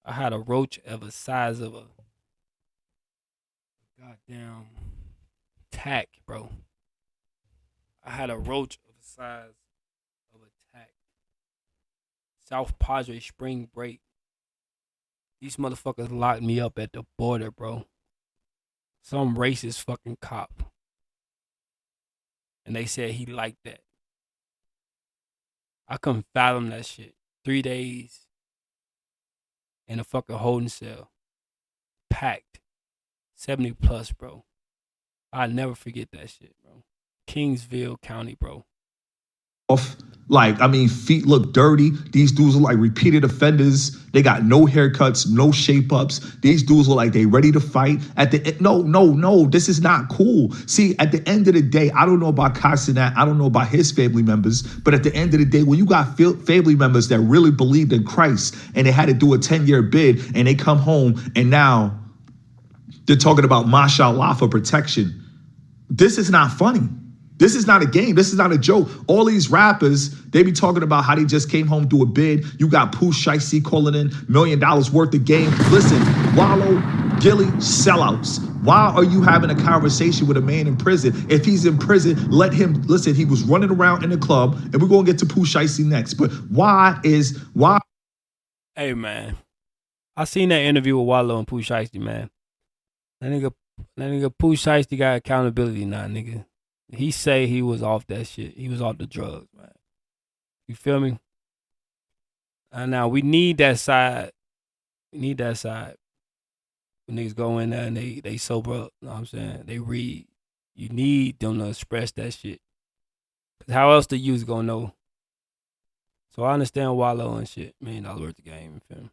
I had a roach of the size of a goddamn tack, bro. I had a roach of the size of a tack. South Padre spring break. These motherfuckers locked me up at the border, bro. Some racist fucking cop. And they said he liked that. I couldn't fathom that shit. 3 days in a fucking holding cell. Packed. 70 plus, bro. I'll never forget that shit, bro. Kingsville County, bro. Like, I mean, feet look dirty. These dudes are like repeated offenders. They got no haircuts, no shape ups. These dudes are like they ready to fight. No, this is not cool. See, at the end of the day, I don't know about cenat. I don't know about his family members. But at the end of the day, when you got family members that really believed in Christ and they had to do a 10-year bid and they come home and now they're talking about mashallah for protection. This is not funny. This is not a game. This is not a joke. All these rappers, they be talking about how they just came home through a bid. You got Pooh Shiesty calling in $1 million worth of game. Listen, Wallow, Gilly, sellouts. Why are you having a conversation with a man in prison? If he's in prison, let him, listen, he was running around in the club, and we're going to get to Pooh Shiesty next. But why? Hey, man. I seen that interview with Wallow and Pooh Shiesty, man. That nigga Pooh Shiesty got accountability now, nigga. He say he was off that shit. He was off the drugs, man. You feel me? And now we need that side. We need that side. When niggas go in there and they sober up, you know what I'm saying? They read. You need them to express that shit. Cause how else the youth gonna know? So I understand Wallow and shit. $1 million worth of game, you feel me?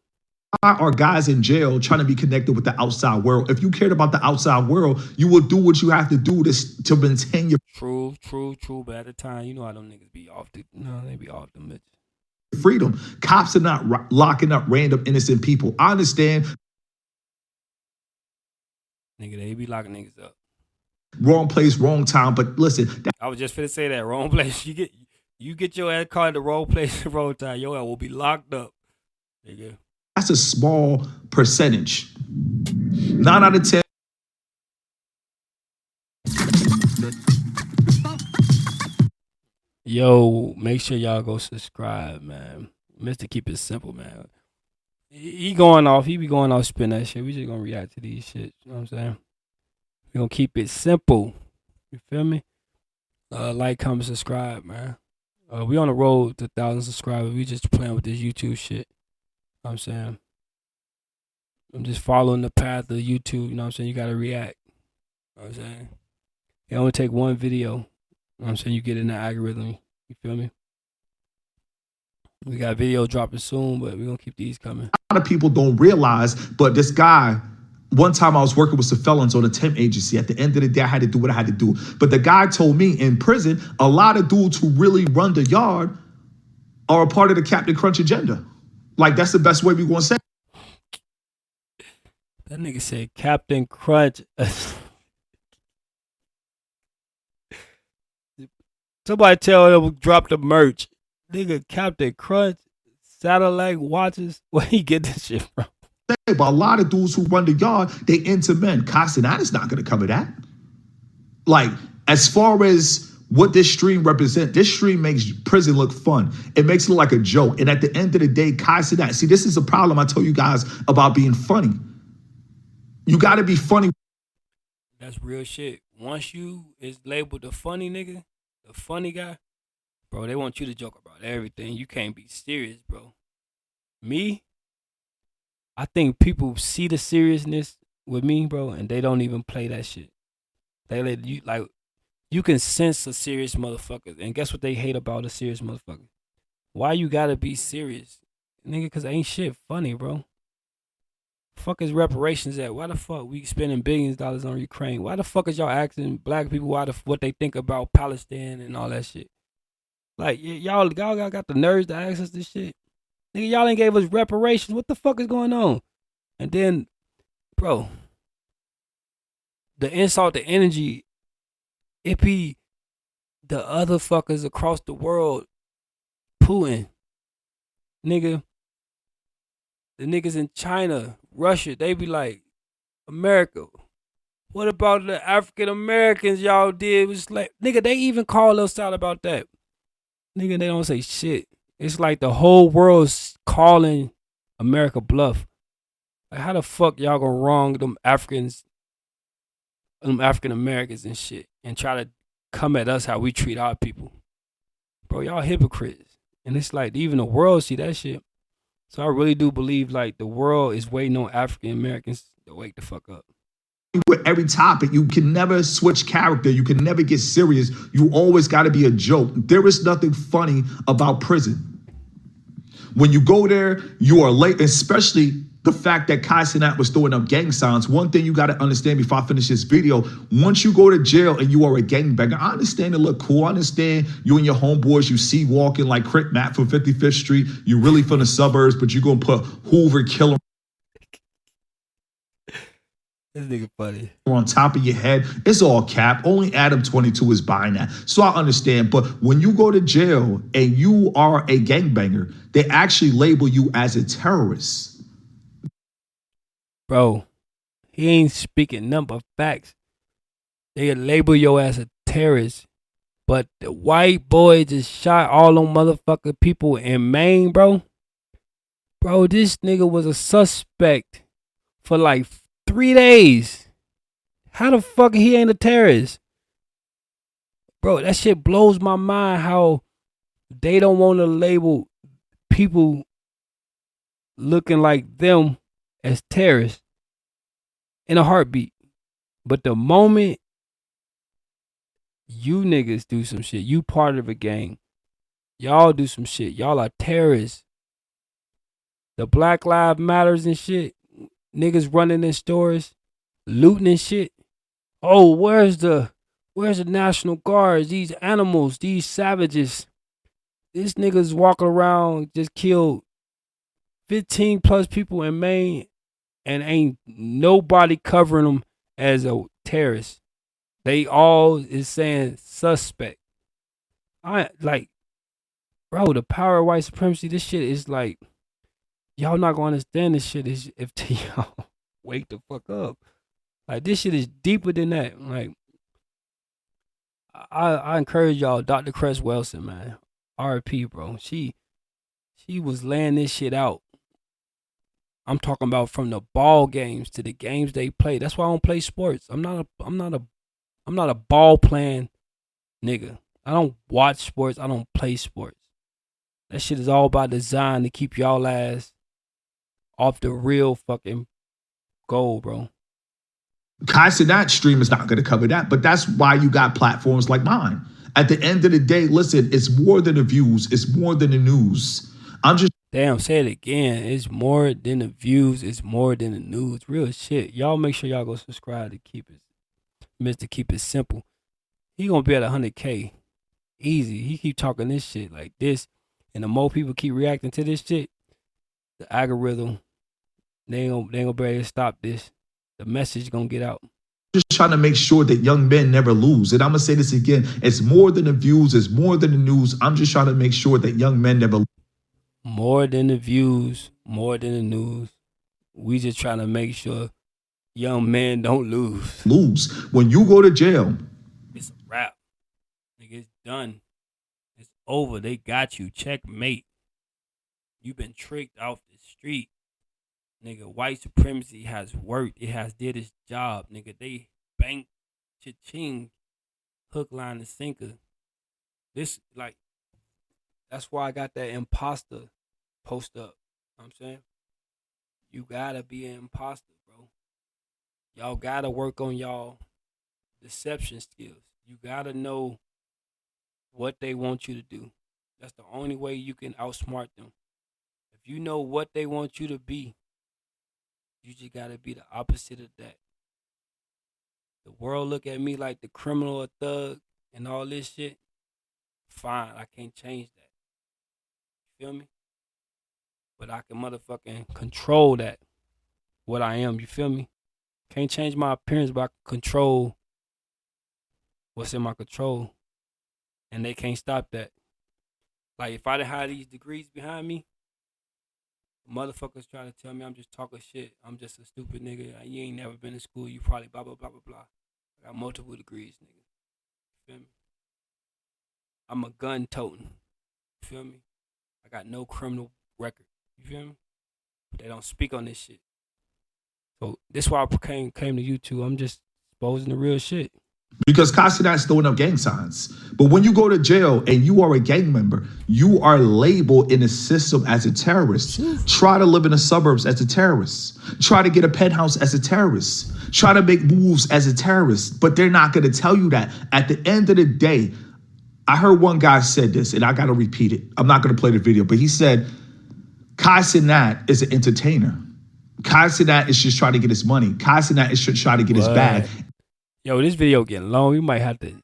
Why are guys in jail trying to be connected with the outside world? If you cared about the outside world, you will do what you have to do to maintain your True. But at the time, you know how them niggas be off they be off the bitch. freedom. Cops are not locking up random innocent people. I understand. Nigga, they be locking niggas up. Wrong place, wrong time. But listen, I was just finna say that. Wrong place. You get your ass caught in the wrong place, wrong time. Your ass will be locked up. Nigga. that's a small percentage. 9 out of 10. Yo, make sure y'all go subscribe, man. Mr. Keep It Simple, man. He going off. He be going off spin that shit. We just gonna react to these shit. You know what I'm saying? We gonna keep it simple. You feel me? Like, comment, subscribe, man. We on the road to 1,000 subscribers. We just playing with this YouTube shit. You know what I'm saying? I'm just following the path of YouTube. You know what I'm saying? You gotta react. You know what I'm saying? It only take one video. You know what I'm saying? You get in the algorithm. You feel me? We got video dropping soon, but we're going to keep these coming. A lot of people don't realize, but this guy, one time I was working with some felons on a temp agency. At the end of the day, I had to do what I had to do. But the guy told me in prison, a lot of dudes who really run the yard are a part of the Captain Crunch agenda. Like, that's the best way we going to say it. That nigga said Captain Crunch. Somebody tell him drop the merch. Nigga, Captain Crunch, satellite watches. Where he get this shit from? But a lot of dudes who run the yard, they into men. cenat is not going to cover that. Like, as far as what this stream represents, this stream makes prison look fun. It makes it look like a joke. And at the end of the day, cenat, see, this is a problem I told you guys about being funny. You got to be funny. That's real shit. Once you is labeled the funny nigga, the funny guy, bro, they want you to joke about everything. You can't be serious, bro. Me, I think people see the seriousness with me, bro, and they don't even play that shit. They let you, like, you can sense a serious motherfucker. And guess what they hate about a serious motherfucker? Why you gotta be serious? Nigga, because ain't shit funny, bro. Fuck is reparations at? Why the fuck we spending billions of dollars on Ukraine? Why the fuck is y'all asking black people what they think about Palestine and all that shit? Like, y'all got the nerves to ask us this shit. Nigga, y'all ain't gave us reparations. What the fuck is going on? And then, bro, the insult, the energy, it be the other fuckers across the world, Putin, nigga, the niggas in China, Russia, they be like, America, what about the African Americans y'all did? It was like, nigga, they even call us out about that. Nigga, they don't say shit. It's like the whole world's calling America bluff. Like, how the fuck y'all gonna wrong them African Americans and shit and try to come at us how we treat our people? Bro, y'all hypocrites. And it's like even the world see that shit. So I really do believe like the world is waiting on African Americans to wake the fuck up. With every topic, you can never switch character. You can never get serious. You always got to be a joke. There is nothing funny about prison. When you go there, you are late, especially the fact that cenat was throwing up gang signs. One thing you got to understand before I finish this video, once you go to jail and you are a gangbanger, I understand it look cool. I understand you and your homeboys, you see walking like Crit Matt from 55th Street. You really from the suburbs, but you're going to put Hoover, Killer. This nigga funny. on top of your head. It's all cap. Only Adam 22 is buying that. So I understand. But when you go to jail and you are a gangbanger, they actually label you as a terrorist. Bro, he ain't speaking nothing but facts. They label your ass a terrorist. But the white boy just shot all them motherfucking people in Maine, bro. Bro, this nigga was a suspect for like 3 days. How the fuck he ain't a terrorist? Bro, that shit blows my mind how they don't want to label people looking like them as terrorists in a heartbeat. But the moment you niggas do some shit, you part of a gang, y'all do some shit, y'all are terrorists. The Black Lives Matters and shit, niggas running in stores, looting and shit. Oh, where's the National Guards? These animals, these savages. This niggas walking around just killed 15 plus people in Maine and ain't nobody covering them as a terrorist. They all is saying suspect. I like, bro, the power of white supremacy, this shit is like, y'all not gonna understand this shit is if y'all wake the fuck up. Like, this shit is deeper than that. Like, I encourage y'all, Dr. Cress Wilson, man. R.I.P., bro. She was laying this shit out. I'm talking about from the ball games to the games they play. That's why I don't play sports. I'm not a ball playing nigga. I don't watch sports. I don't play sports. That shit is all by design to keep y'all ass off the real fucking goal, bro. Kai Cenat stream is not going to cover that, but that's why you got platforms like mine. At the end of the day, listen, it's more than the views. It's more than the news. I'm just... Damn, say it again. It's more than the views. It's more than the news. Real shit. Y'all make sure y'all go subscribe to keep it, Mr. Keep It Simple. He gonna be at 100K. Easy. He keep talking this shit like this. And the more people keep reacting to this shit, the algorithm, they ain't gonna be able to stop this. The message gonna get out. Just trying to make sure that young men never lose. And I'm going to say this again. It's more than the views. It's more than the news. I'm just trying to make sure that young men never lose. More than the views, more than the news. We just trying to make sure young men don't lose. When you go to jail, it's a wrap. Nigga, it's done. It's over. They got you. Checkmate. You been tricked off the street. Nigga, white supremacy has worked. It has did its job. Nigga, they banked cha-ching, hook, line, and sinker. This, like, that's why I got that imposter post up. You know what I'm saying? You gotta be an imposter, bro. Y'all gotta work on y'all deception skills. You gotta know what they want you to do. That's the only way you can outsmart them. If you know what they want you to be, you just gotta be the opposite of that. The world look at me like the criminal or thug and all this shit. Fine, I can't change that. Feel me? But I can motherfucking control that. What I am, you feel me? Can't change my appearance, but I can control what's in my control. And they can't stop that. Like, if I didn't have these degrees behind me, motherfuckers try to tell me I'm just talking shit. I'm just a stupid nigga. You ain't never been to school. You probably blah, blah, blah, blah, blah. I got multiple degrees, nigga. Feel me? I'm a gun toting. Feel me? I got no criminal record. You feel me? They don't speak on this shit. So this is why I came to YouTube. I'm just exposing the real shit. Because Kai Cenat's throwing up gang signs. But when you go to jail and you are a gang member, you are labeled in the system as a terrorist. Try to live in the suburbs as a terrorist. Try to get a penthouse as a terrorist. Try to make moves as a terrorist. But they're not going to tell you that. At the end of the day, I heard one guy said this, and I got to repeat it. I'm not going to play the video, but he said, Kai Cenat is an entertainer. Kai Cenat is just trying to get his money. Kai Cenat is just trying to get his bag. Yo, this video getting long. We might have to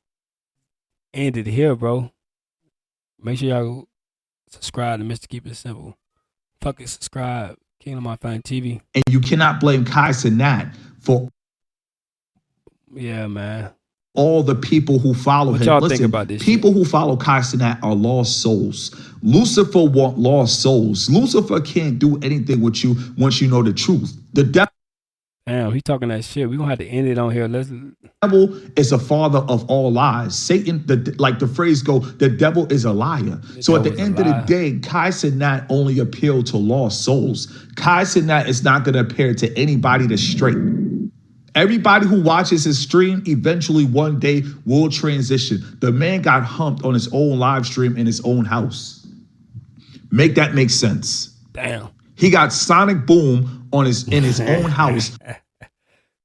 end it here, bro. Make sure y'all subscribe to Mr. Keep It Simple. Fucking subscribe. KingLamontFamliyTV. And you cannot blame Kai Cenat for Yeah, man. All the people who follow What him. y'all Listen, think about this people shit? who follow Kai Cenat are lost souls. Lucifer want lost souls. Lucifer can't do anything with you once you know the truth. The Damn, he talking that shit. We gonna have to end it on here. Let's. devil is a father of all lies. Satan, like the phrase go, the devil is a liar. So at the end of the day, Kai Cenat only appeal to lost souls. Kai Cenat is not going to appeal to anybody that's straight. Everybody who watches his stream eventually one day will transition. The man got humped on his own live stream in his own house. Make that make sense. Damn. He got sonic boom on in his own house.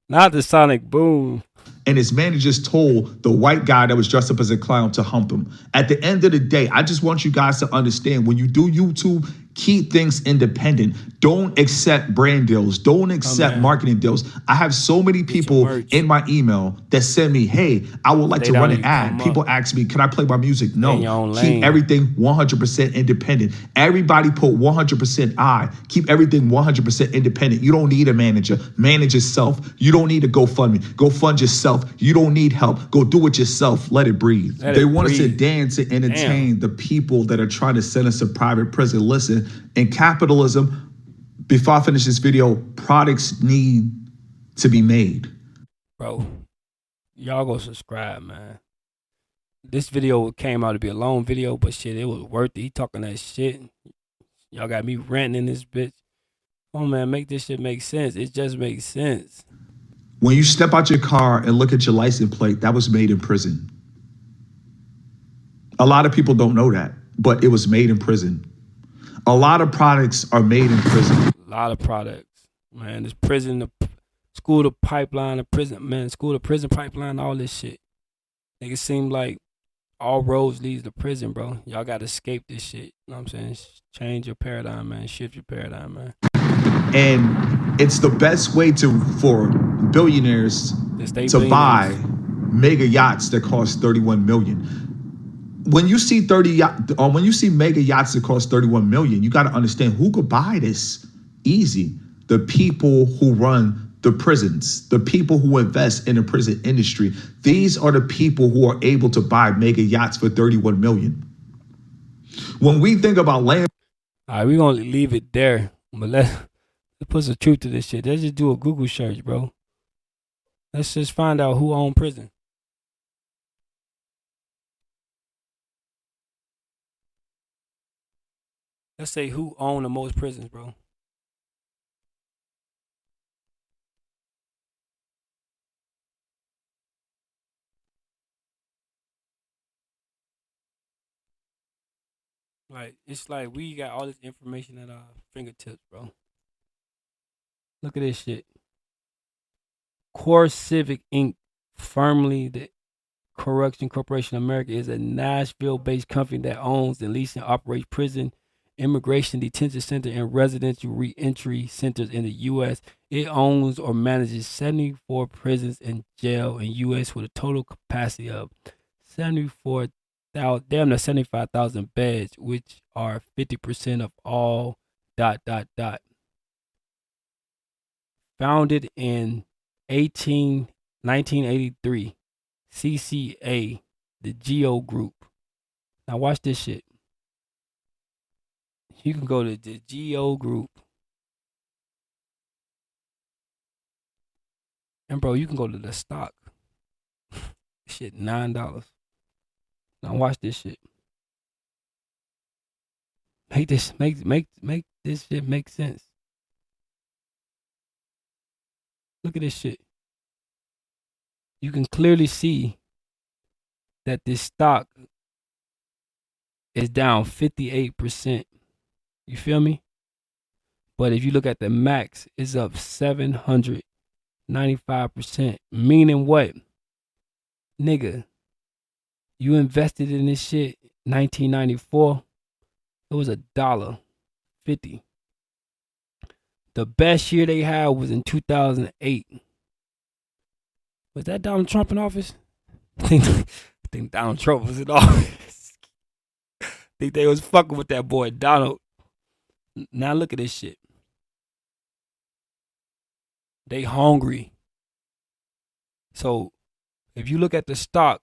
Not the sonic boom. And his managers told the white guy that was dressed up as a clown to hump him. At the end of the day, I just want you guys to understand, when you do YouTube, keep things independent. Don't accept brand deals. Don't accept marketing deals. I have so many people in my email that send me, hey, I would like to run an ad. People ask me, can I play my music? No. Keep everything 100% independent. Everybody put 100% I. Keep everything 100% independent. You don't need a manager. Manage yourself. You don't need a GoFundMe. Go fund yourself. You don't need help. Go do it yourself. Let it breathe. They want us to dance and entertain the people that are trying to send us to private prison. Listen, in capitalism, before I finish this video, products need to be made. Bro, y'all go subscribe, man. This video came out to be a long video, but shit, it was worth it. He talking that shit. Y'all got me ranting in this bitch. Oh man, make this shit make sense. It just makes sense. When you step out your car and look at your license plate, that was made in prison. A lot of people don't know that, but it was made in prison. A lot of products are made in prison. A lot of products, man. This prison, the school to pipeline, the prison, man, school to prison pipeline, all this shit. Niggas seem like all roads leads to prison, bro. Y'all gotta escape this shit. You know what I'm saying? Change your paradigm, man. Shift your paradigm, man. And it's the best way for billionaires to buy mega yachts that cost $31 million. When you see mega yachts that cost $31 million, you got to understand who could buy this easy. The people who run the prisons, the people who invest in the prison industry. These are the people who are able to buy mega yachts for $31 million. When we think about land, all right, we're gonna leave it there, but let's put some truth to this shit. Let's just do a Google search, bro. Let's just find out who owns prison. Let's say who own the most prisons, bro. Like, it's like we got all this information at our fingertips, bro. Look at this shit. Core Civic Inc., firmly the Correction Corporation of America, is a Nashville-based company that owns and leases and operates prison, immigration detention center, and residential re-entry centers in the U.S. It owns or manages 74 prisons and jail in U.S. with a total capacity of 75,000 beds, which are 50% of all ... Founded in 1983, CCA, the Geo Group. Now watch this shit. You can go to the Geo Group. And bro, you can go to the stock. Shit, $9. Now watch this shit. Make this shit make sense. Look at this shit. You can clearly see that this stock is down 58%. You feel me? But if you look at the max, it's up 795%. Meaning what? Nigga, you invested in this shit 1994, it was $1.50. The best year they had was in 2008. Was that Donald Trump in office? I think Donald Trump was in office. I think they was fucking with that boy Donald. Now look at this shit. They hungry. So If you look at the stock,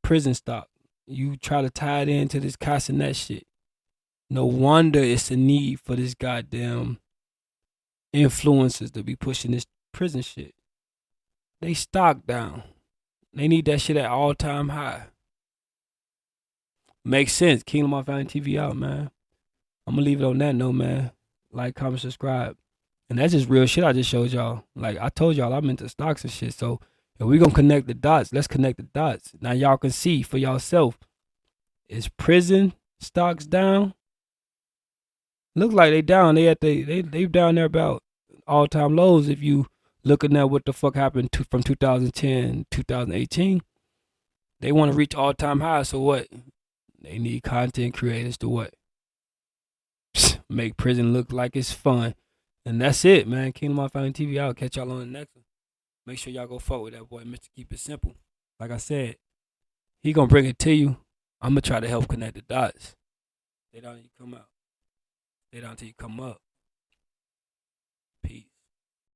prison stock, you try to tie it into this cenat shit. No wonder it's a need for this goddamn influencers to be pushing this prison shit. They stock down. They need that shit at all-time high. Makes sense. KingLamontFamliyTV out, man. I'm gonna leave it on that note, man. Like, comment, subscribe. And that's just real shit I just showed y'all. Like, I told y'all I'm into stocks and shit. So if we gonna connect the dots, let's connect the dots. Now y'all can see for yourself. Is prison stocks down? Looks like they down. They down there about all-time lows. If you looking at what the fuck happened from 2010, 2018, they want to reach all-time highs. So what? They need content creators to what? Make prison look like it's fun. And that's it, man. KingLamontFamliyTV out. Catch y'all on the next one. Make sure y'all go fuck with that boy, Mr. Keep It Simple. Like I said, he gonna bring it to you. I'm gonna try to help connect the dots. Stay down till you come out. Stay down till you come up.